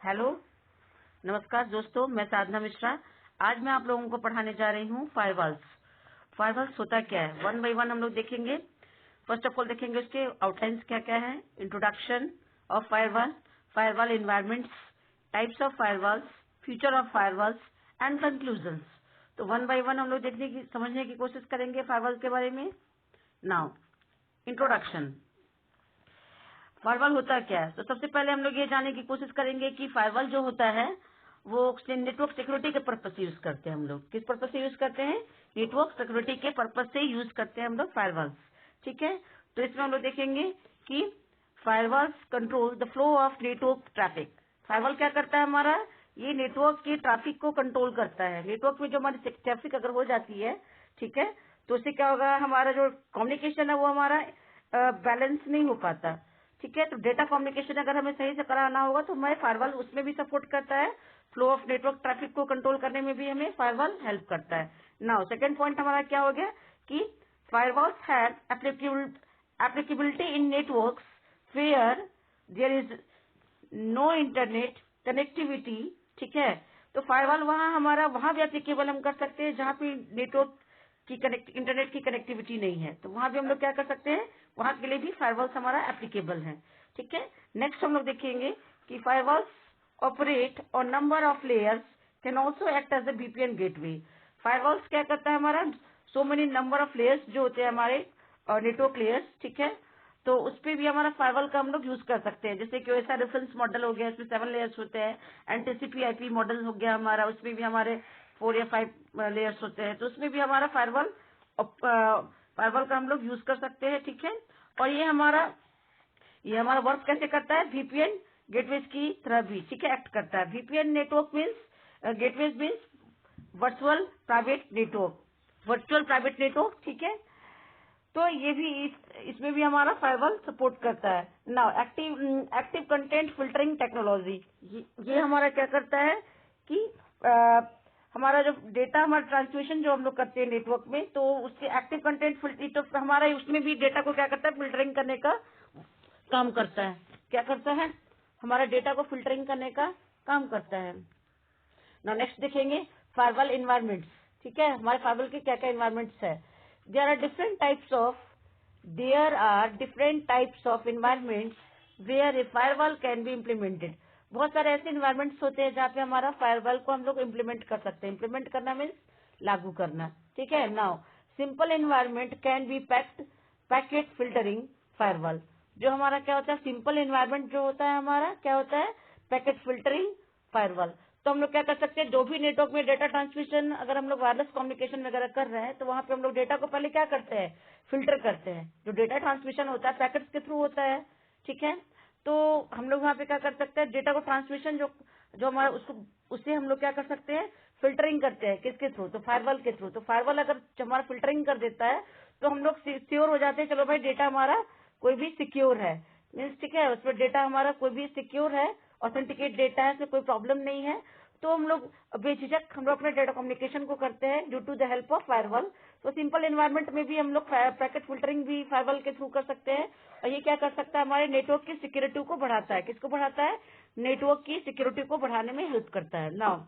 Hello, नमस्कार दोस्तों, मैं साधना मिश्रा। आज मैं आप लोगों को पढ़ाने जा रही हूँ फायरवॉल्स। फायरवॉल्स होता क्या है, वन बाय वन हम लोग देखेंगे। फर्स्ट ऑफ ऑल देखेंगे उसके आउटलाइंस क्या क्या है, introduction of firewall, firewall environments, types of firewalls, future of firewalls and conclusions. तो वन बाय वन हम लोग देखने की समझने की कोशिश करेंगे फायरवॉल के बारे में। Now introduction. फायरवॉल होता क्या है, तो सबसे पहले हम लोग ये जानने की कोशिश करेंगे कि फायरवॉल जो होता है वो नेटवर्क सिक्योरिटी के पर्पज से यूज करते हैं। हम लोग किस पर्पज से यूज करते हैं, नेटवर्क सिक्योरिटी के पर्पज से यूज करते हैं हम लोग फायरवॉल्स। ठीक है, तो इसमें हम लोग देखेंगे कि firewalls control the flow of network traffic. Firewall क्या करता है हमारा, ये नेटवर्क की ट्रैफिक को कंट्रोल करता है। नेटवर्क में जो हमारी ट्रैफिक अगर हो जाती है, ठीक है, तो उससे क्या होगा, हमारा जो कम्युनिकेशन है वो हमारा बैलेंस नहीं हो पाता। ठीक है, तो डेटा कम्युनिकेशन अगर हमें सही से कराना होगा तो हमारे फायरवॉल उसमें भी सपोर्ट करता है। फ्लो ऑफ नेटवर्क ट्रैफिक को कंट्रोल करने में भी हमें फायरवॉल हेल्प करता है। नाउ सेकंड पॉइंट हमारा क्या हो गया कि firewalls have applicability in networks where there is no internet connectivity. ठीक है, तो फायरवॉल वहाँ हमारा वहाँ भी एप्लीकेबल हम कर सकते हैं जहाँ पे नेटवर्क की इंटरनेट की कनेक्टिविटी नहीं है, तो वहाँ भी हम लोग क्या कर सकते हैं, वहाँ के लिए भी फायरवॉल्स हमारा एप्लीकेबल है। ठीक है, नेक्स्ट हम लोग देखेंगे कि फायरवॉल्स ऑपरेट और number of layers can also act as a VPN gateway. Firewalls क्या करता है हमारा, so many number of layers जो होते हैं हमारे नेटवर्क लेयर्स, ठीक है, तो उस पे भी हमारा फायरवॉल का हम लोग यूज कर सकते हैं। जैसे कि ऐसा रेफरेंस मॉडल हो गया, इसमें 7 लेयर्स होते हैं। एंड TCP/IP मॉडल हो गया हमारा, उसमें भी हमारे 4 या 5 लेयर्स होते हैं, तो उसमें भी हमारा फायरवॉल का हम लोग यूज कर सकते हैं। ठीक है, और ये हमारा वर्क कैसे करता है, VPN गेटवेज की तरह भी, ठीक है, एक्ट करता है। VPN network means gateways means virtual private network, ठीक है, तो ये भी इसमें भी हमारा फायरवॉल सपोर्ट करता है। Now active content filtering technology, ये हमारा क्या करता है कि हमारा जो डेटा हमारा ट्रांसमिशन जो हम लोग करते हैं नेटवर्क में, तो उससे एक्टिव कंटेंट फिल्टर, तो हमारा उसमें भी डेटा को क्या करता है, फिल्टरिंग करने का काम करता है। क्या करता है, हमारा डेटा को फिल्टरिंग करने का काम करता है। ना नेक्स्ट देखेंगे फायरवॉल इन्वायरमेंट्स। ठीक है, हमारे फायरवॉल के क्या क्या इन्वायरमेंट्स है। There are different types of environments where a firewall can be implemented. बहुत सारे ऐसे इन्वायरमेंट्स होते हैं जहाँ पे हमारा फायरवॉल को हम लोग इम्प्लीमेंट कर सकते हैं। इम्प्लीमेंट करना मीन्स लागू करना। ठीक है, now simple environment can be packet filtering firewall. जो हमारा क्या होता है, सिंपल इन्वायरमेंट जो होता है हमारा क्या होता है, पैकेट फिल्टरिंग फायरवॉल। तो हम लोग क्या कर सकते हैं, जो भी नेटवर्क में डेटा ट्रांसमिशन अगर हम लोग वायरलेस कम्युनिकेशन वगैरह कर रहे हैं, तो वहाँ पे हम लोग डेटा को पहले क्या करते हैं, फिल्टर करते हैं। जो डेटा ट्रांसमिशन होता है पैकेट्स के थ्रू होता है। ठीक है, तो हम लोग वहाँ पे क्या कर सकते हैं, डेटा को ट्रांसमिशन जो हमारा उससे हम लोग क्या कर सकते हैं, फिल्टरिंग करते हैं। किसके थ्रू, तो फायरवॉल के थ्रू। तो फायरवॉल अगर हमारा फिल्टरिंग कर देता है तो हम लोग श्योर हो जाते हैं, चलो भाई डेटा हमारा कोई भी सिक्योर है, मीन्स ठीक है, उसमें डेटा हमारा कोई भी सिक्योर है, ऑथेंटिकेट डेटा है, उसमें कोई प्रॉब्लम नहीं है। तो हम लोग बेझिझक हम लोग अपने डेटा कम्युनिकेशन को करते हैं due to the help of firewall. तो सिंपल एनवायरनमेंट में भी हम लोग पैकेट फिल्टरिंग भी फायरवॉल के थ्रू कर सकते हैं। और ये क्या कर सकता है, हमारे नेटवर्क की सिक्योरिटी को बढ़ाता है। किसको बढ़ाता है, नेटवर्क की सिक्योरिटी को बढ़ाने में हेल्प करता है। Now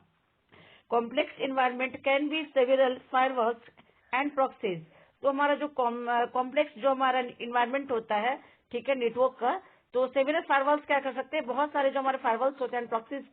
complex environment can be several firewalls and proxies. तो हमारा जो कॉम्प्लेक्स जो हमारा इन्वायरमेंट होता है, ठीक है, नेटवर्क का, तो सेवरल फायरवॉल्स क्या कर सकते हैं, बहुत सारे जो हमारे फायरवॉल्स होते हैं, प्रॉक्सीज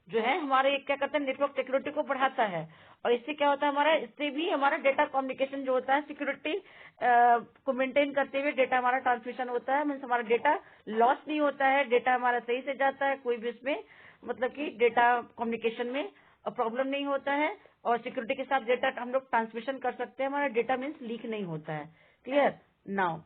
जो है हमारे क्या करते हैं, नेटवर्क सिक्योरिटी को बढ़ाता है। और इससे क्या होता है, हमारा इससे भी हमारा डेटा कम्युनिकेशन जो होता है, सिक्योरिटी को मेंटेन करते हुए डेटा हमारा ट्रांसमिशन होता है। मीन्स हमारा डेटा लॉस नहीं होता है, डेटा हमारा सही से जाता है, कोई भी इसमें मतलब कि डेटा कम्युनिकेशन में प्रॉब्लम नहीं होता है। और सिक्योरिटी के साथ डेटा हम लोग ट्रांसमिशन कर सकते हैं, हमारा डेटा मीन्स लीक नहीं होता है। Clear. Now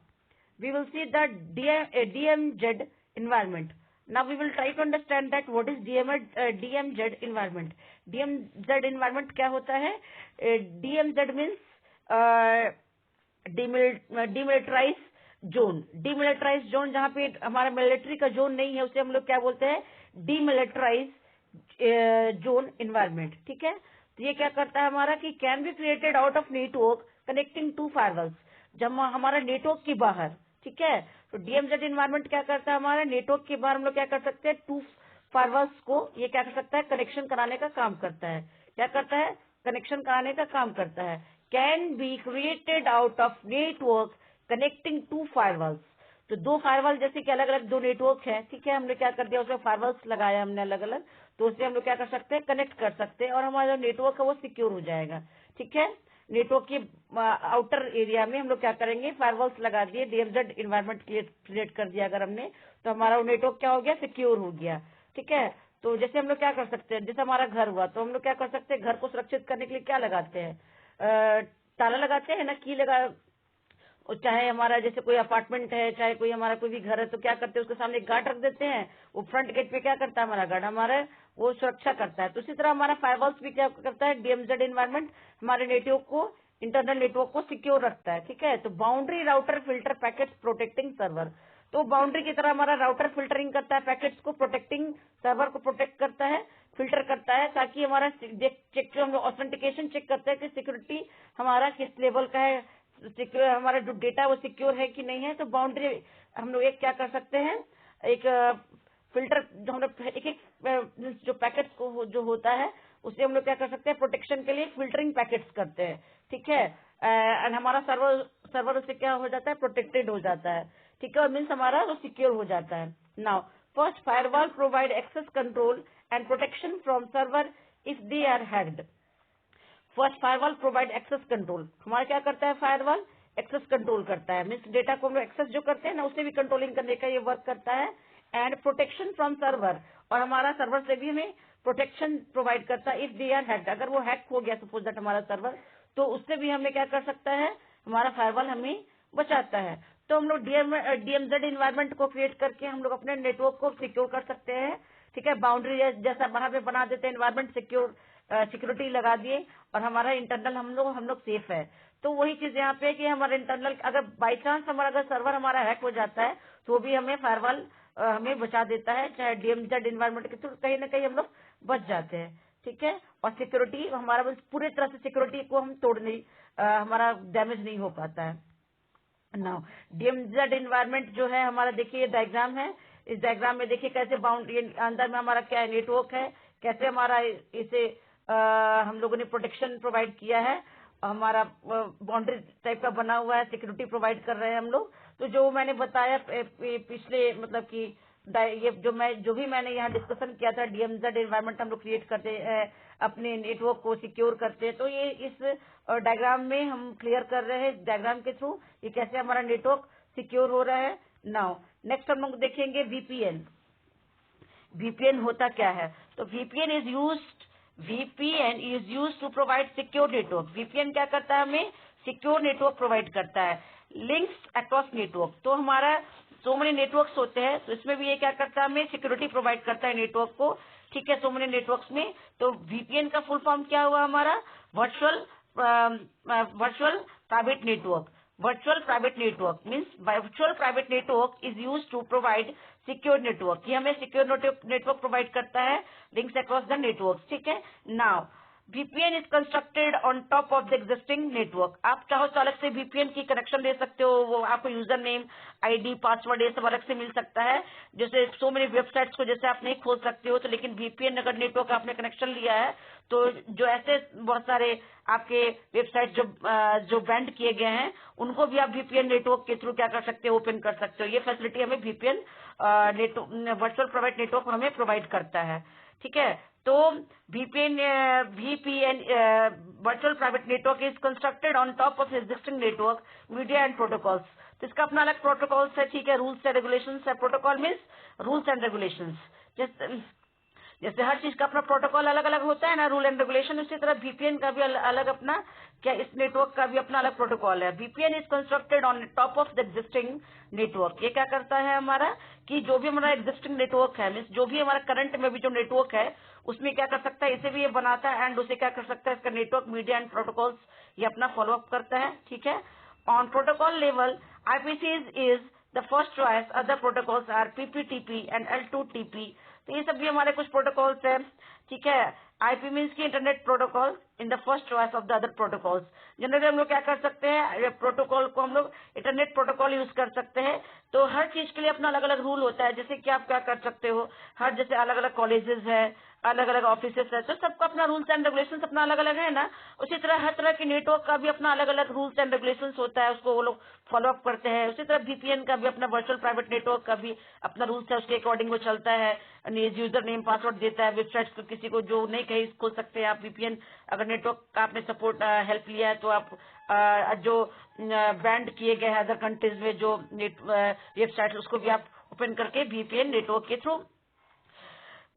we will see the DMZ environment. Now we will try to understand that what is DMZ environment. DMZ environment क्या होता है, DMZ means demilitarized zone. Demilitarise zone जहाँ पे हमारा मिलिट्री का जोन नहीं है, उसे हम लोग क्या बोलते हैं, डीमिलिटराइज जोन इन्वायरमेंट। ठीक है, तो ये क्या करता है हमारा कि can be created out of network connecting to firewalls. जब हमारा नेटवर्क के बाहर, ठीक है, तो DMZ इन्वायरमेंट क्या करता है, हमारा नेटवर्क के बाहर हम लोग क्या कर सकते हैं, फायरवॉल्स को ये क्या कर सकता है, कनेक्शन कराने का काम करता है। क्या करता है, कनेक्शन कराने का काम करता है। Can be created out of network connecting to firewalls. तो दो फायरवॉल जैसे कि अलग अलग दो नेटवर्क है, ठीक है, हमने क्या कर दिया, उसमें फायरवॉल्स लगाया हमने अलग अलग, तो उससे हम लोग क्या कर सकते हैं, कनेक्ट कर सकते हैं और हमारा जो नेटवर्क है वो सिक्योर हो जाएगा। ठीक है, नेटवर्क के आउटर एरिया में हम लोग क्या करेंगे, फायरवॉल्स लगा दिए, डीएमजेड इन्वायरमेंट क्रिएट कर दिया अगर हमने, तो हमारा वो नेटवर्क क्या हो गया, सिक्योर हो गया। ठीक है, तो जैसे हम लोग क्या कर सकते हैं, जैसे हमारा घर हुआ तो हम लोग क्या कर सकते हैं, घर को सुरक्षित करने के लिए क्या लगाते हैं, ताला लगाते हैं ना, की लगा, और चाहे हमारा जैसे कोई अपार्टमेंट है, चाहे कोई हमारा कोई भी घर है, तो क्या करते हैं, उसके सामने एक गार्ड रख देते हैं, वो फ्रंट गेट पे क्या करता है हमारा गार्ड, हमारा वो सुरक्षा करता है। तो इसी तरह हमारा फायरवॉल्स भी क्या करता है, डीएमजेड एनवायरनमेंट हमारे नेटवर्क को, इंटरनल नेटवर्क को सिक्योर रखता है। ठीक है, तो boundary router filter packets protecting server, तो बाउंड्री की तरह हमारा राउटर फिल्टरिंग करता है, पैकेट्स को प्रोटेक्टिंग, सर्वर को प्रोटेक्ट करता है, फिल्टर करता है, ताकि हमारा चेक, जो हम लोग ऑथेंटिकेशन चेक करते हैं कि सिक्योरिटी हमारा किस लेवल का है, सिक्योर हमारा जो डेटा वो सिक्योर है कि नहीं है। तो बाउंड्री हम लोग एक क्या कर सकते हैं, एक फिल्टर, जो हम लोग एक एक जो पैकेट्स को जो होता है उसे हम लोग क्या कर सकते हैं, प्रोटेक्शन के लिए फिल्टरिंग पैकेट्स करते हैं। ठीक है, एंड हमारा सर्वर उससे क्या हो जाता है, प्रोटेक्टेड हो जाता है। ठीक है, और मीन्स हमारा वो सिक्योर हो जाता है। Now first, firewall provide access control and protection from server if they are hacked. First, firewall provide access control, हमारा क्या करता है, फायरवॉल एक्सेस कंट्रोल करता है, मीन्स डेटा को हम लोग एक्सेस जो करते हैं ना, उससे भी कंट्रोलिंग करने का ये वर्क करता है। एंड प्रोटेक्शन फ्रॉम सर्वर, और हमारा सर्वर से भी हमें प्रोटेक्शन प्रोवाइड करता है इफ दे आर हैक्ड, अगर वो हैक हो गया सपोज दैट हमारा सर्वर, तो उससे भी हमें क्या कर सकता है, हमारा फायरवॉल हमें बचाता है। तो हम लोग डीएमजेड इन्वायरमेंट को क्रिएट करके हम लोग अपने नेटवर्क को सिक्योर कर सकते हैं। ठीक है, बाउंड्री जैसा वहां पे बना देते हैं, इन्वायरमेंट सिक्योरिटी लगा दिए, और हमारा इंटरनल हम लोग सेफ है। तो वही चीज यहाँ पे कि हमारा इंटरनल, अगर बाई चांस हमारा अगर सर्वर हमारा हैक हो जाता है तो भी हमें फायरवॉल हमें बचा देता है, चाहे डीएमजेड इन्वायरमेंट के थ्रू कहीं ना कहीं हम लोग बच जाते हैं। ठीक है, और सिक्योरिटी हमारा पूरे तरह से सिक्योरिटी को हम तोड़ नहीं, हमारा डैमेज नहीं हो पाता है। नाउ डीएमजेड इन्वायरमेंट जो है हमारा, देखिए ये डायग्राम है, इस डायग्राम में देखिए कैसे बाउंड्री अंदर में हमारा क्या है, नेटवर्क है, कैसे हमारा इसे हम लोगों ने प्रोटेक्शन प्रोवाइड किया है, हमारा बाउंड्री टाइप का बना हुआ है, सिक्योरिटी प्रोवाइड कर रहे हैं हम लोग। तो जो मैंने बताया पिछले, मतलब कि ये जो भी मैंने यहाँ डिस्कशन किया था, डीएमजेड एनवायरनमेंट हम लोग क्रिएट करते हैं, अपने नेटवर्क को सिक्योर करते हैं, तो ये इस डायग्राम में हम क्लियर कर रहे हैं, डायग्राम के थ्रू ये कैसे हमारा नेटवर्क सिक्योर हो रहा है। नाउ नेक्स्ट हम लोग देखेंगे वीपीएन। वीपीएन होता क्या है, तो VPN is used to provide secure network. VPN क्या करता है, हमें सिक्योर नेटवर्क प्रोवाइड करता है, लिंक्स अक्रॉस नेटवर्क। तो हमारा सो मेनी नेटवर्क्स होते हैं, तो इसमें भी ये क्या करता है, हमें सिक्योरिटी प्रोवाइड करता है नेटवर्क को। ठीक है, सो मेनी नेटवर्क्स में। तो वीपीएन का फुल फॉर्म क्या हुआ हमारा, virtual private network. Virtual private network means virtual private network is used to provide secure network। ये हमें secure network provide करता है, links across the networks। ठीक है, now VPN is constructed on top of the existing network। आप चाहो तो अलग से VPN की कनेक्शन ले सकते हो, वो आपको यूजर नेम, आईडी, पासवर्ड ये सब अलग से मिल सकता है। जैसे सो मेनी वेबसाइट्स को जैसे आप नहीं खोल सकते हो, तो लेकिन VPN अगर नेटवर्क आपने कनेक्शन लिया है, तो जो ऐसे बहुत सारे आपके वेबसाइट जो बैंड किए गए हैं, उनको भी आप VPN नेटवर्क के थ्रू क्या कर सकते हो, ओपन कर सकते हो। ये फैसिलिटी हमें VPN वर्चुअल प्राइवेट नेटवर्क हमें प्रोवाइड करता है। ठीक है, तो VPN virtual private network is constructed on top of existing network, media and protocols. तो इसका अपना अलग प्रोटोकॉल्स है। ठीक है, रूल्स एंड रेगुलेशंस है। Protocol means rules and regulations. जैसे हर चीज का अपना प्रोटोकॉल अलग अलग होता है ना, रूल एंड रेगुलेशन, उसी तरह VPN का भी अलग अपना, क्या इस नेटवर्क का भी अपना अलग प्रोटोकॉल है। VPN is constructed on top of the existing network. ये क्या करता है हमारा, कि जो भी हमारा एग्जिस्टिंग नेटवर्क है, मीन्स जो भी हमारा करंट में भी जो नेटवर्क है, उसमें क्या कर सकता है, इसे भी ये बनाता है, एंड उसे क्या कर सकता है, इसका नेटवर्क, मीडिया एंड प्रोटोकॉल्स ये अपना फॉलोअप करता है। ठीक है, on protocol level IPC is the first choice, other protocols are PPTP and L2TP। तो तो ये सब भी हमारे कुछ प्रोटोकॉल्स है, ठीक है। आईपी मीन्स की internet protocol in the first choice of the other protocols. Generally हम लोग क्या कर सकते हैं, प्रोटोकॉल को हम लोग इंटरनेट प्रोटोकॉल यूज कर सकते हैं। तो हर चीज के लिए अपना अलग अलग रूल होता है। जैसे कि आप क्या कर सकते हो, हर जैसे अलग अलग कॉलेजेस है, अलग अलग ऑफिसेस है, तो सबका अपना रूल्स एंड रेगुलेशन अपना अलग अलग है ना। उसी तरह हर तरह के नेटवर्क का भी अपना अलग अलग रूल्स एंड रेगुलेशन होता है, उसको वो लोग फॉलो अप करते हैं। उसी तरह वीपीएन का भी अपना वर्चुअल प्राइवेट नेटवर्क का भी अपना रूल्स है, उसके अकॉर्डिंग वो चलता है। यूजर नेम पासवर्ड देता है, वेबसाइट को किसी को जो नहीं कहीं खोल सकते आप वीपीएन। अगर नेटवर्क का आपने सपोर्ट हेल्प लिया है तो आप जो बैंड किए गए हैं अदर कंट्रीज में जो वेबसाइट, उसको भी आप ओपन करके वीपीएन नेटवर्क के थ्रू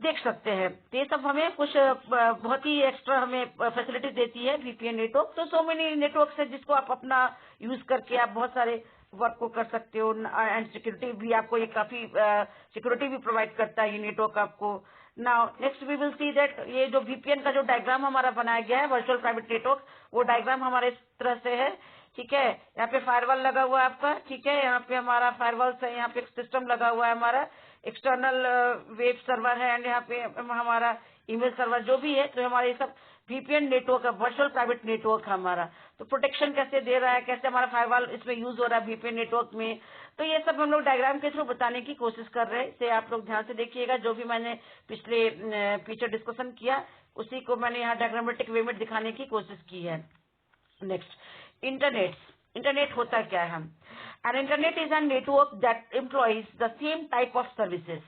देख सकते हैं। तो ये सब हमें कुछ बहुत ही एक्स्ट्रा हमें फैसिलिटी देती है वीपीएन नेटवर्क। तो सो मेनी नेटवर्क है जिसको आप अपना यूज करके आप बहुत सारे वर्क को कर सकते हो। एंड सिक्योरिटी भी आपको ये काफी सिक्योरिटी भी प्रोवाइड करता है ये नेटवर्क आपको। Now next we will see that ये जो वीपीएन का जो डायग्राम हमारा बनाया गया है वर्चुअल प्राइवेट नेटवर्क, वो डायग्राम हमारे इस तरह से है, ठीक है। यहाँ पे फायरवॉल लगा हुआ है आपका, ठीक है। यहाँ पे हमारा फायरवॉल है, यहाँ पे एक सिस्टम लगा हुआ है हमारा, एक्सटर्नल वेब सर्वर है, एंड यहाँ पे हमारा ईमेल सर्वर जो भी है। तो हमारे सब वीपीएन नेटवर्क है, वर्चुअल प्राइवेट नेटवर्क हमारा। तो प्रोटेक्शन कैसे दे रहा है, कैसे हमारा फायरवॉल इसमें यूज हो रहा है वीपीएन नेटवर्क में, तो ये सब हम लोग डायग्राम के थ्रू बताने की कोशिश कर रहे हैं। इसे आप लोग ध्यान से देखिएगा, जो भी मैंने पीछे डिस्कशन किया उसी को मैंने यहाँ डायग्रामेटिक वे में दिखाने की कोशिश की है। Next, internet. इंटरनेट होता क्या है? An internet is an network that employees the same type of services.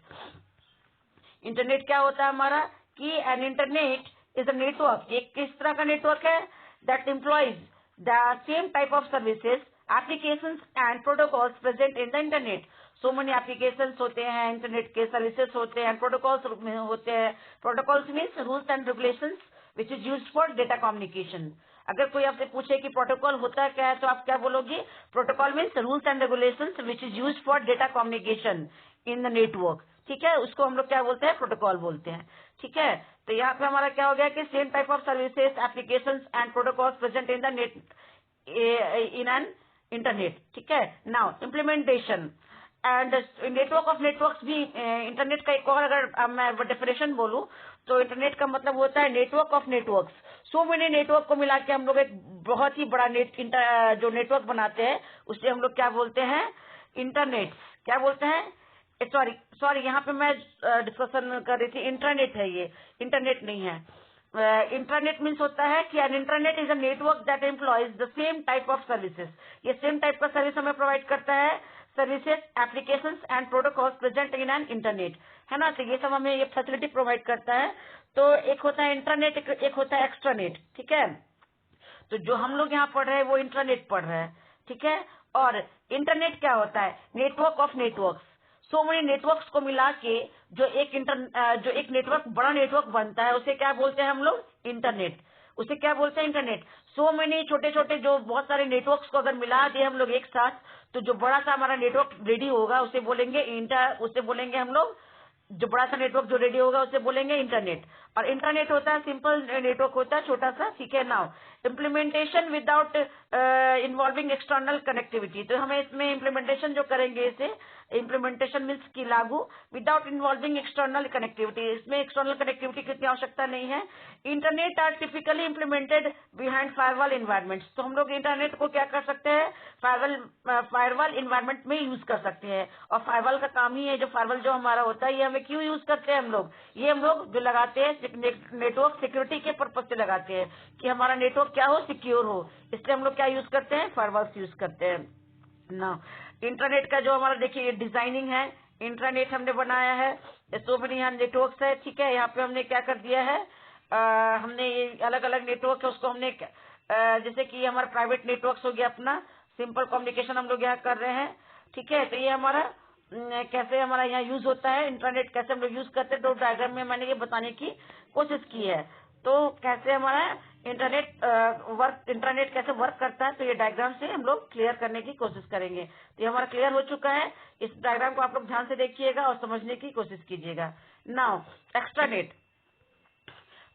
Internet क्या होता है हमारा कि an internet is a network, एक किस तरह का नेटवर्क है, that employees the same type of services, applications and protocols present in the internet. So many applications होते हैं, इंटरनेट के सर्विसेज होते हैं, प्रोटोकॉल्स होते हैं। Protocols means rules and regulations which is used for data communication. अगर कोई आपसे पूछे कि प्रोटोकॉल होता क्या है तो आप क्या बोलोगे? Protocol means rules and regulations which is used for data communication in the network, ठीक है। उसको हम लोग क्या बोलते हैं? प्रोटोकॉल बोलते हैं, ठीक है। तो यहाँ पे हमारा क्या हो गया कि same type of services, applications and protocols present in the net in an internet, ठीक है। Now implementation and network of networks भी इंटरनेट का एक और अगर मैं डेफिनेशन बोलूं तो इंटरनेट का मतलब होता है network of networks. So many network को मिला के हम लोग एक बहुत ही बड़ा जो नेटवर्क बनाते हैं उसे हम लोग क्या बोलते हैं? इंटरनेट। क्या बोलते हैं? सॉरी यहाँ पे मैं डिस्कशन कर रही थी, इंटरनेट है ये, इंटरनेट नहीं है। इंटरनेट मीन्स होता है कि an internet is a network that employees the same type of services. ये सेम टाइप का सर्विस हमें प्रोवाइड करता है, services, applications and protocols present in an internet, है ना। तो ये सब हमें ये फैसिलिटी प्रोवाइड करता है। तो एक होता है इंटरनेट, एक होता है एक्स्ट्रानेट, ठीक है। तो जो हम लोग यहाँ पढ़ रहे हैं वो इंटरनेट पढ़ रहे हैं, ठीक है। और इंटरनेट क्या होता है? Network of networks. So many networks को मिला के जो एक नेटवर्क, बड़ा नेटवर्क बनता है उसे क्या बोलते हैं हम लोग? इंटरनेट। उसे क्या बोलते हैं? इंटरनेट। सो मेनी छोटे छोटे जो बहुत सारे नेटवर्क्स को अगर मिला दिए हम लोग एक साथ तो जो बड़ा सा हमारा नेटवर्क रेडी होगा उसे बोलेंगे उसे बोलेंगे हम लोग, जो बड़ा सा नेटवर्क जो रेडी होगा उसे बोलेंगे इंटरनेट। और इंटरनेट होता है सिंपल नेटवर्क होता है, छोटा सा, ठीक है। Now implementation without involving external connectivity. तो हमें इसमें इम्प्लीमेंटेशन जो करेंगे, इसे इम्प्लीमेंटेशन मीन्स की लागू विदाउट इन्वॉल्विंग एक्सटर्नल कनेक्टिविटी। इसमें एक्सटर्नल कनेक्टिविटी की आवश्यकता नहीं है। Internet are typically implemented behind firewall environments. तो हम लोग इंटरनेट को क्या कर सकते हैं? फायरवॉल इन्वायरमेंट में यूज कर सकते हैं। और फायरवॉल का काम ही है, जो फायरवॉल जो हमारा होता है ये हमें क्यों यूज करते हैं हम लोग? ये हम लोग जो लगाते हैं नेटवर्क सिक्योरिटी के पर्पज से लगाते हैं कि हमारा नेटवर्क क्या हो? सिक्योर हो। इसलिए हम लोग क्या यूज करते हैं? फायरवॉल यूज करते हैं ना। इंटरनेट का जो हमारा देखिए डिजाइनिंग है, इंटरनेट हमने बनाया है, सो मेनी यहाँ नेटवर्क है, ठीक है। यहाँ पे हमने क्या कर दिया है, हमने ये अलग अलग नेटवर्क है उसको हमने जैसे कि हमारा प्राइवेट नेटवर्क हो गया, अपना सिंपल कम्युनिकेशन हम लोग यहाँ कर रहे हैं, ठीक है। तो ये हमारा कैसे हमारा यहाँ यूज होता है, इंटरनेट कैसे हम लोग यूज करते हैं, तो डायग्राम में मैंने ये बताने की कोशिश की है। तो कैसे हमारा इंटरनेट कैसे वर्क करता है, तो ये डायग्राम से हम लोग क्लियर करने की कोशिश करेंगे। तो ये हमारा क्लियर हो चुका है। इस डायग्राम को आप लोग ध्यान से देखिएगा और समझने की कोशिश कीजिएगा। Now extranet.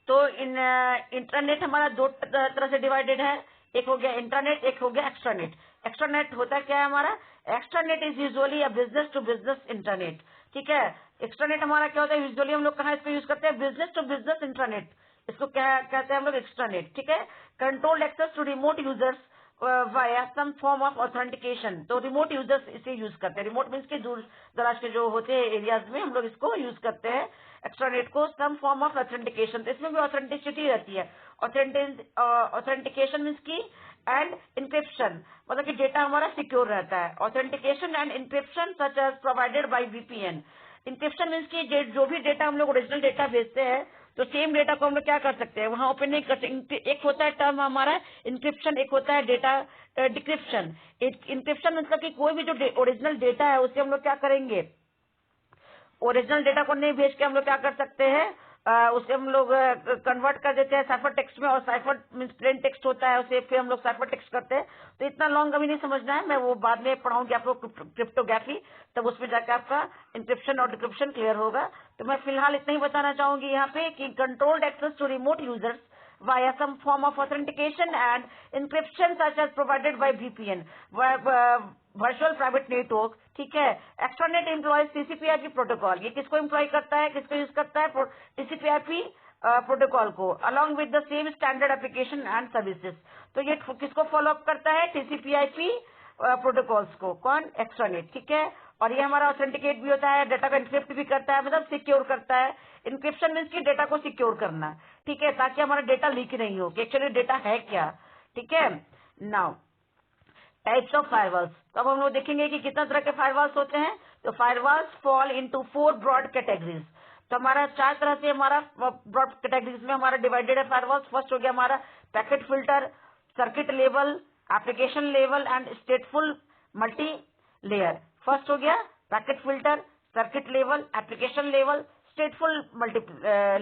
तो इंटरनेट हमारा दो तरह से डिवाइडेड है, एक हो गया इंटरनेट, एक हो गया एक्स्ट्रानेट। एक्स्ट्रानेट होता क्या है हमारा? Extranet is usually a business to business internet, ठीक है। एक्स्ट्रानेट हमारा क्या होता है, यूजुअली हम लोग कहाँ इसको यूज करते हैं, बिजनेस टू बिजनेस इंट्रानेट, इसको क्या कहते हैं हम लोग, एक्स्ट्रानेट, ठीक है। Controlled access to remote users via some form of authentication, तो रिमोट यूजर्स इसे यूज करते हैं, रिमोट मीन्स के दूर दराज के जो होते हैं एरियाज में हम लोग इसको यूज करते हैं एक्स्ट्रानेट को, सम फॉर्म ऑफ ऑथेंटिकेशन, तो इसमें भी ऑथेंटिसिटी रहती है। ऑथेंटिकेशन मीन्स की एंड इंक्रिप्शन, मतलब कि डेटा हमारा सिक्योर रहता है। Authentication and encryption such as provided by VPN. Encryption means की जो भी डेटा हम लोग ओरिजिनल डेटा भेजते हैं तो सेम डेटा को हम लोग क्या कर सकते हैं, वहां ओपन नहीं कर सकते। एक होता है टर्म हमारा इंक्रिप्शन, एक होता है डेटा डिक्रिप्शन। इंक्रिप्शन मतलब कि कोई भी जो ओरिजिनल डेटा है उसे हम लोग क्या करेंगे, ओरिजिनल डेटा को नहीं भेज के हम लोग क्या कर सकते हैं, उसे हम लोग कन्वर्ट कर देते हैं साइफर टेक्स्ट में, और साइफर मीन्स प्लेन टेक्स्ट होता है, उसे फिर हम लोग साइफर टेक्स्ट करते हैं। तो इतना लॉन्ग अभी नहीं समझना है, मैं वो बाद में पढ़ाऊंगी आप लोग क्रिप्टोग्राफी, तब उसमें जाकर आपका इंक्रिप्शन और डिक्रिप्शन क्लियर होगा। तो मैं फिलहाल इतना ही बताना चाहूंगी यहाँ पे कि controlled access to remote users via some form of authentication and encryption such as provided by VPN, virtual private network, ठीक है। एक्स्ट्रानेट एम्प्लॉयज टीसीपी/आईपी प्रोटोकॉल, ये किसको एम्प्लॉय करता है, किसको यूज करता है, टीसीपी/आईपी प्रोटोकॉल को, along with the same standard application and services. तो ये किसको फॉलो अप करता है, टीसीपी/आईपी प्रोटोकॉल्स को, कौन, एक्स्ट्रानेट, ठीक है। और ये हमारा ऑथेंटिकेट भी होता है, डेटा को एनक्रिप्ट भी करता है, मतलब सिक्योर करता है। इंक्रिप्शन मीन्स की डेटा को सिक्योर करना, ठीक है, ताकि हमारा डेटा लीक नहीं हो कि एक्चुअली डेटा है क्या, ठीक है। नाउ टाइप्स ऑफ फायरवॉल्स, तो अब हम लोग देखेंगे कि कितना तरह के फायरवॉल्स होते हैं। तो firewalls fall into 4 broad categories, तो हमारा 4 तरह से हमारा ब्रॉड कैटेगरीज में हमारा डिवाइडेड है फायरवॉल्स। फर्स्ट हो गया हमारा packet filter, circuit level, application level and stateful multi layer. First हो गया packet filter, circuit level, application level, stateful multi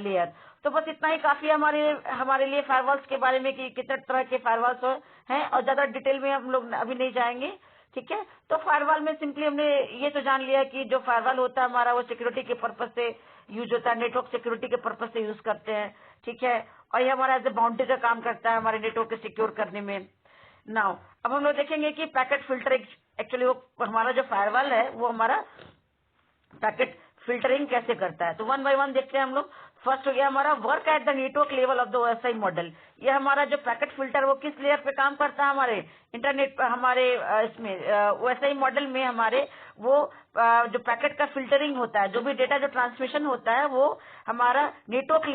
layer. तो बस इतना ही काफी है हमारे लिए फायरवॉल्स के बारे में कि कितने तरह के फायरवॉल्स हैं, और ज्यादा डिटेल में हम लोग अभी नहीं जाएंगे, ठीक है। तो फायरवॉल में सिंपली हमने ये तो जान लिया कि जो फायरवॉल होता है हमारा वो सिक्योरिटी के पर्पज से यूज होता है, नेटवर्क सिक्योरिटी के पर्पज से यूज करते हैं, ठीक है। और ये हमारा एज ए बाउंड्री का काम करता है हमारे नेटवर्क को सिक्योर करने में। नाउ अब हम लोग देखेंगे कि पैकेट फिल्टर, एक्चुअली वो हमारा जो फायरवॉल है वो हमारा पैकेट फिल्टरिंग कैसे करता है। तो वन बाय वन देखते हैं हम लोग। फर्स्ट हो गया हमारा work at the network level of the OSI model. ये हमारा जो पैकेट फिल्टर वो किस लेयर पे काम करता है, हमारे इंटरनेट पर, हमारे इसमें ओएसआई मॉडल में हमारे वो जो पैकेट का फिल्टरिंग होता है, जो भी डेटा जो ट्रांसमिशन होता है वो हमारा नेटवर्क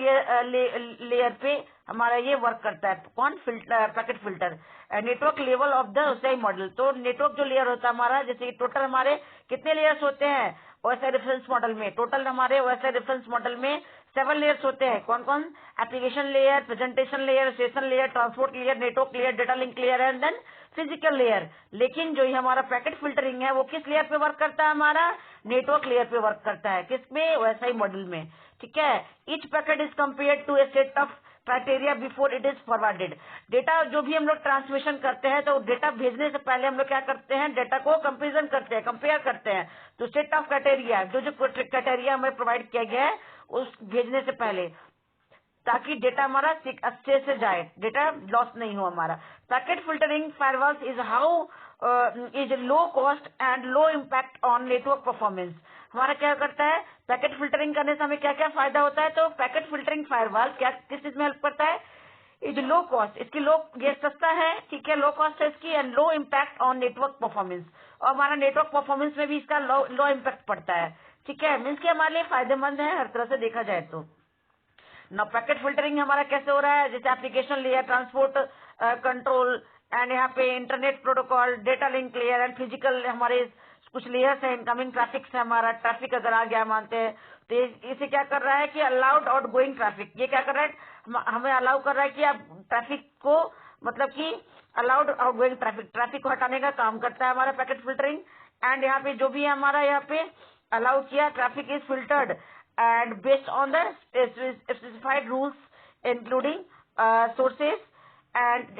लेयर पे हमारा ये वर्क करता है। कौन, packet filter, network level of the OSI model. तो नेटवर्क जो लेयर होता है हमारा, जैसे टोटल हमारे कितने लेयर्स होते हैं ओएसआई रेफरेंस मॉडल में, टोटल हमारे ओएसआई रेफरेंस मॉडल में 7 लेयर्स होते हैं। कौन कौन, application layer, presentation layer, session layer, transport layer, network layer, data link layer and then physical layer. लेकिन जो ये हमारा पैकेट फिल्टरिंग है वो किस लेयर पे वर्क करता है, हमारा नेटवर्क लेयर पे वर्क करता है, किसमें, ओएसआई मॉडल में, ठीक है। Each packet is compared to a set of criteria before it is forwarded. Data जो भी हम लोग ट्रांसमिशन करते हैं तो डेटा भेजने से पहले हम लोग क्या करते हैं, डेटा को कंपेरिजन करते हैं, कंपेयर करते हैं। तो सेट ऑफ क्राइटेरिया, जो जो क्राइटेरिया हमें प्रोवाइड किया गया है उस भेजने से पहले, ताकि डेटा हमारा अच्छे से जाए, डेटा लॉस नहीं हो हमारा। Packet filtering firewalls is how is low cost and low impact on network performance. हमारा क्या करता है, पैकेट फिल्टरिंग करने से हमें क्या क्या फायदा होता है। तो पैकेट फिल्टरिंग फायरवॉल क्या किस चीज में हेल्प करता है, इज लो कॉस्ट, इसकी ये सस्ता है, ठीक है, लो कॉस्ट है इसकी, and low impact on network performance. और हमारा नेटवर्क परफॉर्मेंस में भी इसका लो इम्पैक्ट पड़ता है, ठीक है, मीन्स की हमारे लिए फायदेमंद है हर तरह से देखा जाए तो। ना पैकेट फिल्टरिंग हमारा कैसे हो रहा है, जैसे application layer, transport control and यहाँ पे internet protocol, data link layer and physical हमारे कुछ लेयर्स है, इनकमिंग ट्रैफिक से हमारा ट्रैफिक अगर आ गया मानते हैं तो इसे क्या कर रहा है कि अलाउड आउट गोइंग ट्रैफिक, ये क्या कर रहा है, हमें अलाउ कर रहा है कि आप ट्रैफिक को, मतलब कि अलाउड आउट गोइंग ट्रैफिक को हटाने का काम करता है हमारा पैकेट फिल्टरिंग। एंड यहाँ पे जो भी हमारा यहाँ पे अलाउ किया, traffic is filtered and based on the specified rules including sources and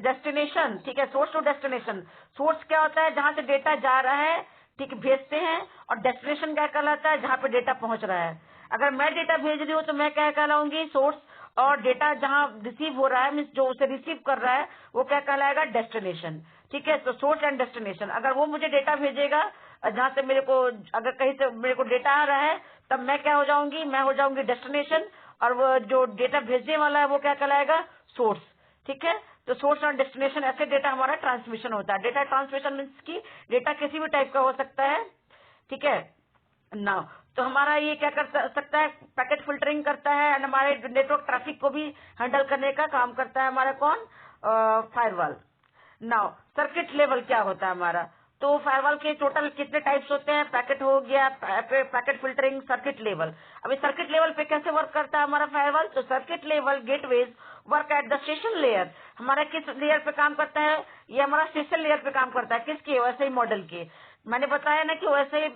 destination, ठीक है, सोर्स टू डेस्टिनेशन। सोर्स क्या होता है, जहां से डेटा जा रहा है, ठीक, भेजते हैं, और डेस्टिनेशन क्या कहलाता है, जहां पे डेटा पहुंच रहा है। अगर मैं डेटा भेज रही हूँ तो मैं क्या कहलाऊंगी, सोर्स, और डेटा जहां रिसीव हो रहा है, मीन्स जो उसे रिसीव कर रहा है वो क्या कहलाएगा, डेस्टिनेशन, ठीक है। तो सोर्स एंड डेस्टिनेशन, अगर वो मुझे डेटा भेजेगा जहाँ से मेरे को अगर कहीं से मेरे को डेटा आ रहा है तब मैं क्या हो जाऊंगी, मैं हो जाऊंगी डेस्टिनेशन, और वो जो डेटा भेजने वाला है वो क्या कहलाएगा, सोर्स। ठीक है, तो सोर्स और डेस्टिनेशन ऐसे डेटा हमारा ट्रांसमिशन होता है। डेटा ट्रांसमिशन मीन्स की डेटा किसी भी टाइप का हो सकता है। ठीक है ना, तो हमारा ये क्या कर सकता है, पैकेट फिल्टरिंग करता है एंड हमारे नेटवर्क ट्रैफिक को भी हैंडल करने का काम करता है हमारा कौन, फायरवॉल। नाउ सर्किट लेवल क्या होता है हमारा, तो फायरवॉल के टोटल कितने टाइप्स होते हैं, पैकेट हो गया, पैकेट फिल्टरिंग, सर्किट लेवल। अभी सर्किट लेवल पे कैसे वर्क करता है हमारा फायरवॉल, तो circuit level gateways work at the station layer. हमारा किस लेयर पे काम करता है, ये हमारा स्टेशन लेयर पे काम करता है, किसके, वैसे ही मॉडल के। मैंने बताया ना कि वैसे ही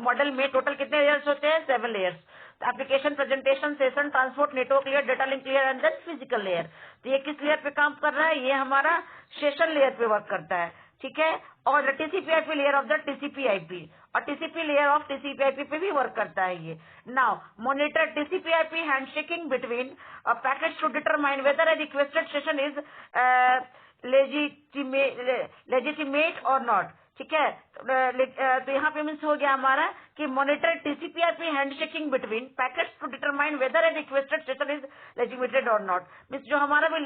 मॉडल में टोटल कितने लेयर्स होते हैं, 7 layers. Application, presentation, session, transport, network layer, data link layer and then physical layer. तो ये किस लेयर पे काम कर रहा है, ये हमारा सेशन लेयर पे वर्क करता है। ठीक है, और TCP IP layer of the TCP IP, और टीसीपी लेयर ऑफ टीसीपी-आईपी पे भी वर्क करता है ये। Now monitor TCP IP handshaking between packets to determine whether a requested session is legitimate और नॉट। ठीक है, तो यहाँ पे मीन्स हो गया हमारा कि monitor TCP IP handshaking between packets to determine whether a requested session is legitimated और नॉट। मीन्स जो हमारा भी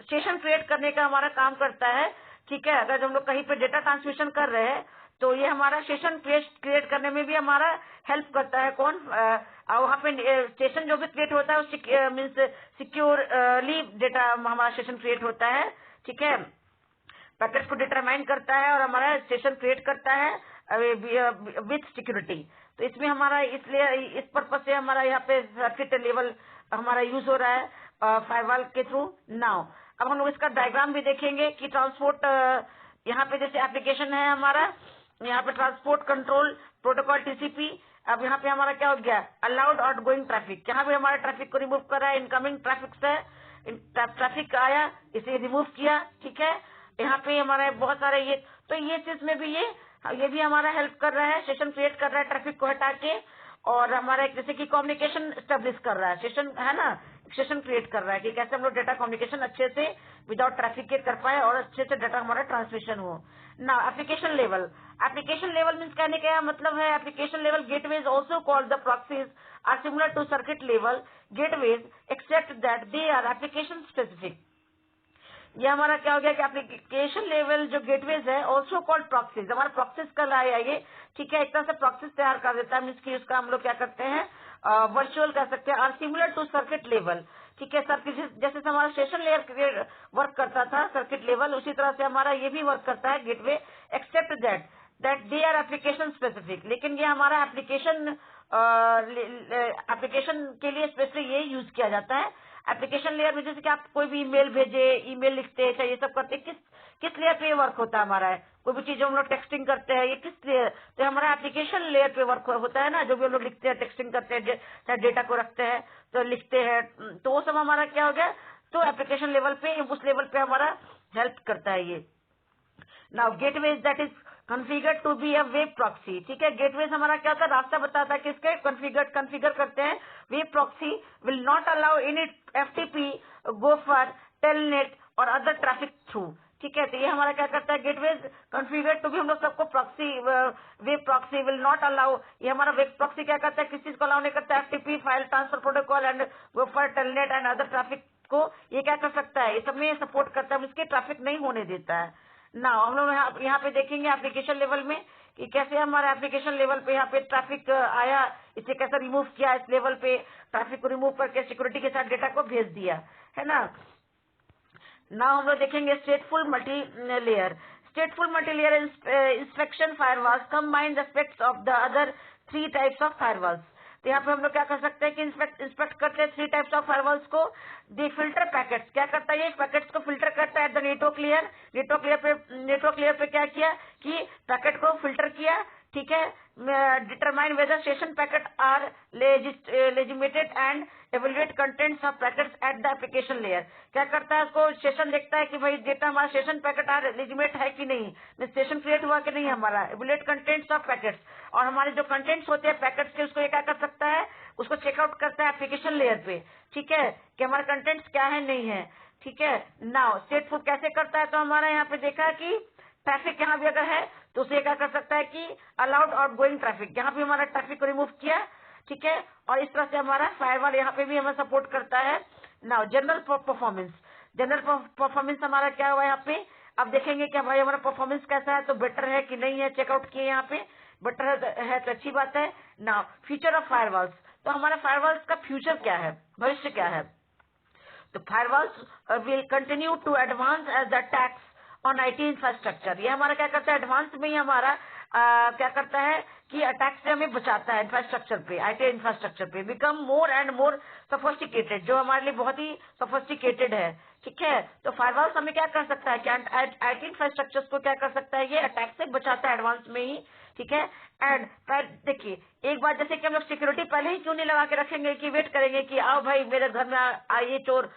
सेशन क्रिएट करने का हमारा काम करता है। ठीक है, अगर हम लोग कहीं पे डेटा ट्रांसमिशन कर रहे हैं तो ये हमारा सेशन क्रिएट करने में भी हमारा हेल्प करता है कौन, वहाँ पे सेशन जो भी क्रिएट होता है मीन्स सिक्योरली डेटा हमारा सेशन क्रिएट होता है। ठीक है, पैकेट्स को डिटरमाइन करता है और हमारा सेशन क्रिएट करता है विथ सिक्योरिटी। तो इसमें हमारा इसलिए इस पर्पज से हमारा यहाँ पे सर्किट लेवल हमारा यूज हो रहा है फायरवॉल के थ्रू। नाउ अब हम लोग इसका डायग्राम भी देखेंगे कि ट्रांसपोर्ट, यहाँ पे जैसे एप्लीकेशन है हमारा, यहाँ पे ट्रांसपोर्ट कंट्रोल प्रोटोकॉल टीसीपी। अब यहाँ पे हमारा क्या हो गया, अलाउड आउट गोइंग ट्रैफिक, यहाँ पे हमारा ट्रैफिक को रिमूव कर रहा है, इनकमिंग ट्रैफिक से ट्रैफिक आया इसे रिमूव किया। ठीक है, यहाँ पे हमारे बहुत सारे ये चीज में भी ये भी हमारा हेल्प कर रहा है, सेशन क्रिएट कर रहा है ट्रैफिक को हटा के, और हमारा जैसे कि कम्युनिकेशन स्टेब्लिश कर रहा है, सेशन है ना, सेशन क्रिएट कर रहा है कि कैसे हम लोग डेटा कम्युनिकेशन अच्छे से विदाउट ट्रैफिक के कर पाए और अच्छे से डेटा हमारा ट्रांसमिशन हो ना। एप्लीकेशन लेवल मीन्स कहने का मतलब है, application level gateways also called the proxies are similar to circuit level gateways except that they are application specific. ये हमारा क्या हो गया कि एप्लीकेशन लेवल जो गेटवेज है ऑल्सो कॉल्ड प्रॉक्सीज, हमारा प्रॉक्सीज कल आया ये। ठीक है, एक तरह से प्रॉक्सीज तैयार कर देता है, मीन्स की उसका हम लोग क्या करते हैं, वर्चुअल कर सकते हैं, are similar to circuit level. ठीक है, सर्किट जैसे हमारा सेशन लेयर वर्क करता था सर्किट लेवल, उसी तरह से हमारा ये भी वर्क करता है gateway, except that they are application specific. लेकिन ये हमारा एप्लीकेशन के लिए स्पेशली ये यूज किया जाता है। एप्लीकेशन लेयर में जैसे कि आप कोई भी ईमेल भेजे, ईमेल लिखते हैं, चाहे ये सब करते हैं, किस लेयर पे वर्क होता है हमारा है, कोई भी चीज हम लोग टेक्सटिंग करते हैं, ये किस लेयर, तो हमारा एप्लीकेशन लेयर पे वर्क होता है ना, जो भी हम लोग लिखते हैं, टेक्सटिंग करते हैं, चाहे डेटा को रखते हैं तो लिखते हैं, तो वो सब हमारा क्या हो गया, तो एप्लीकेशन लेवल पे, उस लेवल पे हमारा हेल्प करता है ये। Now gateway that is configured to be a web proxy. ठीक है, गेटवेज हमारा क्या होता है, रास्ता बताता है किसके, कॉन्फ़िगर करते हैं। Web proxy will not allow any FTP gopher telnet और अदर ट्रैफिक थ्रू। ठीक है, तो ये हमारा क्या करता है, गेटवेज कॉन्फ़िगर्ड टू भी हम लोग सबको proxy, web proxy will not allow, ये हमारा वेब प्रॉक्सी क्या करता है, किस चीज को अलाउ नहीं करता है, FTP file transfer protocol and gopher telnet and other traffic को ये क्या कर सकता है, ये सब में सपोर्ट करता है, इसके ट्रैफिक नहीं होने देता है ना। हम लोग यहाँ पे देखेंगे एप्लीकेशन लेवल में कि कैसे हमारे एप्लीकेशन लेवल पे यहाँ पे ट्रैफिक आया, इसे कैसे रिमूव किया, इस लेवल पे ट्रैफिक को रिमूव करके सिक्योरिटी के साथ डेटा को भेज दिया है ना। हम लोग देखेंगे stateful multi layer inspection firewalls combined aspects of the other 3 types of firewalls. तो यहाँ पे हम लोग क्या कर सकते हैं कि इंस्पेक्ट करते हैं 3 टाइप्स ऑफ फायरवॉल्स को। दी फिल्टर पैकेट्स, क्या करता है ये, पैकेट्स को फिल्टर करता है द नेटवर्क लेयर पे क्या किया कि पैकेट को फिल्टर किया। ठीक है, determine whether session packet are legitimated and evaluate contents of packets at the application layer. क्या करता है, उसको सेशन देखता है कि भाई डेटा हमारा सेशन पैकेट आर लेजिटिमेट है कि नहीं, सेशन क्रिएट हुआ कि नहीं हमारा, एवेल्युएट कंटेंट्स ऑफ पैकेट्स, और हमारे जो कंटेंट्स होते हैं पैकेट्स के उसको ये क्या कर सकता है, उसको चेकआउट करता है एप्लीकेशन लेयर पे। ठीक है, कि हमारे कंटेंट्स क्या है नहीं है। ठीक है, नाउ स्टेटफुल कैसे करता है, तो हमारा यहाँ पे देखा कि ट्रैफिक यहाँ भी अगर है तो उसे क्या कर सकता है कि अलाउड आउट गोइंग ट्रैफिक, यहाँ पे हमारा ट्रैफिक को रिमूव किया, ठीक है। और इस तरह से हमारा फायरवॉल यहाँ पे भी हमें सपोर्ट करता है। Now general performance, general performance हमारा क्या हुआ यहाँ पे, अब देखेंगे कि भाई हमारा परफॉर्मेंस कैसा है, तो बेटर है कि नहीं है, चेकआउट किए यहाँ पे, बेटर है तो अच्छी बात है। नाउ फ्यूचर ऑफ फायरवॉल्स, तो हमारा फायरवॉल्स का फ्यूचर क्या है, भविष्य क्या है। तो firewalls will continue to advance as the attacks on IT infrastructure, ये हमारा क्या करता है, एडवांस में ही हमारा क्या करता है कि अटैक से हमें बचाता है इंफ्रास्ट्रक्चर पे, आईटी इंफ्रास्ट्रक्चर पे, become more and more sophisticated, जो हमारे लिए बहुत ही सोफिस्टिकेटेड है, ठीक है। तो फायरवॉल्स हमें क्या कर सकता है कि आईटी इंफ्रास्ट्रक्चर को क्या कर सकता है, ये अटैक से बचाता है एडवांस में ही, ठीक है। एंड देखिए एक बात, जैसे कि हम लोग सिक्योरिटी पहले ही क्यों नहीं लगा के रखेंगे कि वेट करेंगे कि आओ भाई मेरे घर में आइए चोर,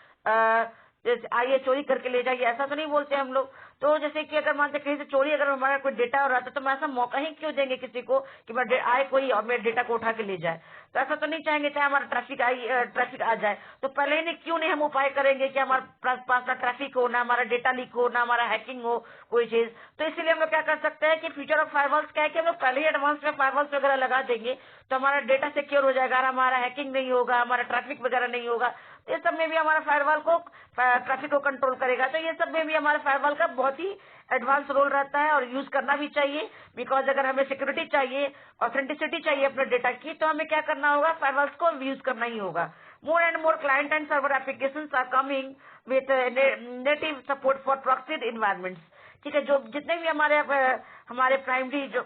आइए चोरी करके ले जाइए, ऐसा तो नहीं बोलते हम लोग। तो जैसे कि अगर मानते कहीं से चोरी अगर हमारा कोई डेटा हो रहा था, तो मैं ऐसा मौका ही क्यों देंगे किसी को कि मैं आए कोई और मेरे डेटा को उठा के ले जाए, तो ऐसा तो नहीं चाहेंगे, चाहे हमारा ट्रैफिक आ जाए। तो पहले ही क्यों नहीं हम उपाय करेंगे कि हमारे पास ना ट्रैफिक हो, ना हमारा डेटा लीक हो, ना हमारा हैकिंग हो कोई चीज। तो इसीलिए हम लोग क्या कर सकते हैं कि फ्यूचर ऑफ फायरवॉल्स क्या है कि हम लोग पहले ही एडवांस में फायरवॉल्स वगैरह लगा देंगे, तो हमारा डेटा सिक्योर हो जाएगा, हमारा हैकिंग नहीं होगा, हमारा ट्रैफिक वगैरह नहीं होगा। ये सब में भी हमारा फायरवॉल को ट्रैफिक को कंट्रोल करेगा। तो ये सब में भी हमारा फायरवॉल का बहुत ही एडवांस रोल रहता है और यूज करना भी चाहिए, बिकॉज अगर हमें सिक्योरिटी चाहिए, ऑथेंटिसिटी चाहिए अपने डेटा की, तो हमें क्या करना होगा, फायरवॉल्स को यूज करना ही होगा। More and more client and server applications are coming with native support for proxied environments, ठीक है। जो जितने भी हमारे प्राइमरी जो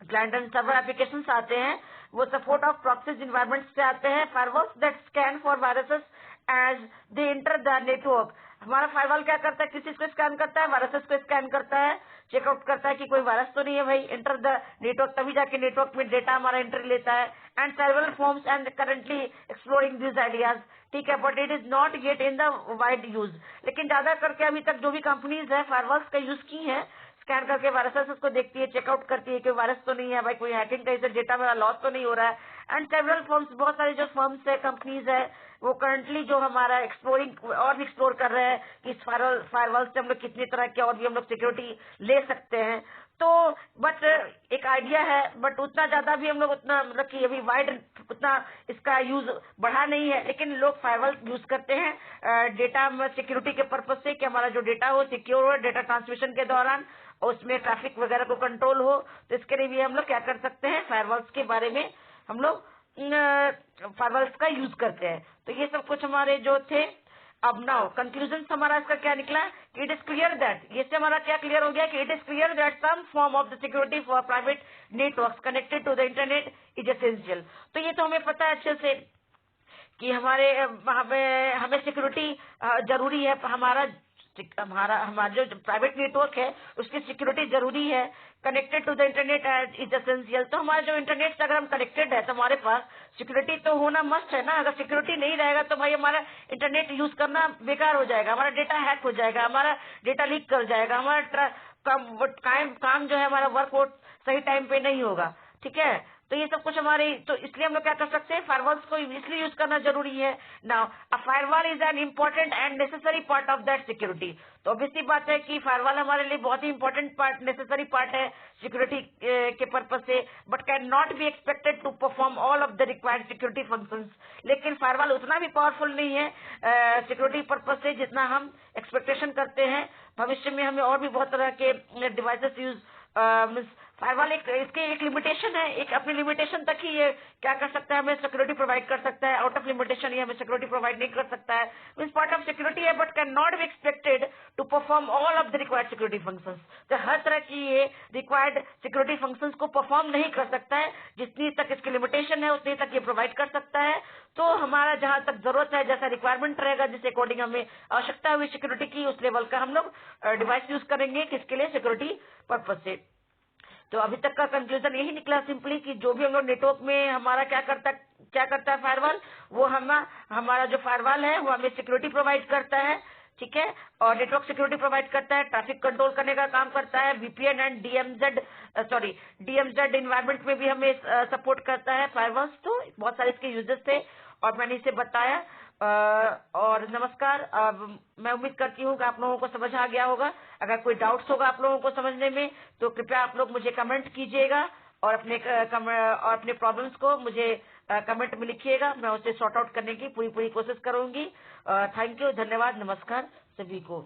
क्लाइंट एंड सर्वर एप्लीकेशन आते हैं, वो सपोर्ट ऑफ प्रॉक्सीड एनवायरमेंट से आते हैं। Firewalls that scan for viruses as they enter the network, हमारा फायरवॉल क्या करता है, किस चीज को स्कैन करता है, वायरसेस को स्कैन करता है, चेकआउट करता है कि कोई वायरस तो नहीं है भाई, एंटर द नेटवर्क, तभी जाके नेटवर्क में डेटा हमारा एंट्री लेता है। And several forms and currently exploring this ideas, ठीक है, but it is not yet in the wide use. लेकिन ज्यादा करके अभी तक जो भी कंपनीज है फायरवॉल्स का यूज की है, स्कैन करके वायरसेस को देखती है, चेकआउट करती है कि वायरस तो नहीं है भाई, कोई हैकिंग कहीं से डेटा मेरा लॉस तो नहीं हो रहा है। एंड सेवरल फर्म्स, बहुत सारी जो फर्म्स है, कंपनीज है, वो करंटली जो हमारा एक्सप्लोरिंग और भी एक्सप्लोर कर रहे हैं कि इस फायरवॉल से हम लोग कितनी तरह के और भी हम लोग सिक्योरिटी ले सकते हैं। तो बट एक आइडिया है, बट उतना ज्यादा भी हम लोग उतना मतलब कि अभी वाइड उतना इसका यूज बढ़ा नहीं है, लेकिन लोग फायरवॉल यूज करते हैं डेटा सिक्योरिटी के पर्पज से, कि हमारा जो डेटा हो सिक्योर हो, डेटा ट्रांसमिशन के दौरान उसमें ट्रैफिक वगैरह को कंट्रोल हो। तो इसके लिए भी हम लोग क्या कर सकते हैं, फायरवॉल्स के बारे में हम लोग फायरवॉल्स का यूज करते हैं। तो ये सब कुछ हमारे जो थे। अब नाउ कंक्लूजन हमारा इसका क्या निकला, इट इज क्लियर दैट, ये से हमारा क्या क्लियर हो गया कि it is clear that some form of the security for private networks connected to the internet is essential. तो ये तो हमें पता है अच्छे से कि हमें सिक्योरिटी जरूरी है, हमारा जो प्राइवेट नेटवर्क है उसकी सिक्योरिटी जरूरी है। Connected to the internet is essential, तो हमारा जो इंटरनेट से अगर हम कनेक्टेड है तो हमारे पास सिक्योरिटी तो होना मस्ट है ना। अगर सिक्योरिटी नहीं रहेगा तो भाई हमारा इंटरनेट यूज करना बेकार हो जाएगा, हमारा डेटा हैक हो जाएगा, हमारा डेटा लीक कर जाएगा, हमारा काम जो है हमारा वर्क वो सही टाइम पे नहीं होगा, ठीक है। तो ये सब कुछ हमारे, तो इसलिए हम लोग क्या कर सकते हैं, फायरवॉल्स को इसलिए यूज करना जरूरी है। Now a firewall is an important and necessary part of that security. तो ऑब्वियसली बात है कि फायरवॉल हमारे लिए बहुत ही इंपॉर्टेंट पार्ट, नेसेसरी पार्ट है सिक्योरिटी के पर्पज से, but can not be expected to perform all of the required security functions. लेकिन फायरवॉल उतना भी पावरफुल नहीं है सिक्योरिटी पर्पज से जितना हम एक्सपेक्टेशन करते हैं। भविष्य में हमें और भी बहुत तरह के डिवाइसेस यूज फायरवॉल इसके एक लिमिटेशन है, एक अपनी लिमिटेशन तक ही ये क्या कर सकता है, हमें सिक्योरिटी प्रोवाइड कर सकता है। आउट ऑफ लिमिटेशन ये हमें सिक्योरिटी प्रोवाइड नहीं कर सकता है। मींस पार्ट ऑफ सिक्योरिटी है but can not be expected to perform all of the required security functions. तो हर तरह की ये रिक्वायर्ड सिक्योरिटी फंक्शंस को परफॉर्म नहीं कर सकता है, जितनी तक इसकी लिमिटेशन है उतनी तक ये प्रोवाइड कर सकता है। तो हमारा जहां तक जरूरत है, जैसा रिक्वायरमेंट रहेगा, जिस अकॉर्डिंग हमें आवश्यकता हुई सिक्योरिटी की, उस लेवल का हम लोग डिवाइस यूज करेंगे, किसके लिए, सिक्योरिटी पर्पज से। तो अभी तक का कंक्लूजन यही निकला सिंपली कि जो भी हम लोग नेटवर्क में हमारा क्या करता है फायरवॉल, वो हमारा जो फायरवॉल है वो हमें सिक्योरिटी प्रोवाइड करता है, ठीक है, और नेटवर्क सिक्योरिटी प्रोवाइड करता है, ट्रैफिक कंट्रोल करने का काम करता है, वीपीएन एंड डीएमजेड इन्वायरमेंट में भी हमें सपोर्ट करता है फायरवॉल्स। तो बहुत सारे इसके यूजेस थे और मैंने इसे बताया। और नमस्कार। मैं उम्मीद करती हूँ कि आप लोगों को समझ आ गया होगा। अगर कोई डाउट्स होगा आप लोगों को समझने में तो कृपया आप लोग मुझे कमेंट कीजिएगा और अपने प्रॉब्लम्स को मुझे कमेंट में लिखिएगा। मैं उसे सॉर्ट आउट करने की पूरी कोशिश करूंगी। थैंक यू, धन्यवाद, नमस्कार सभी को।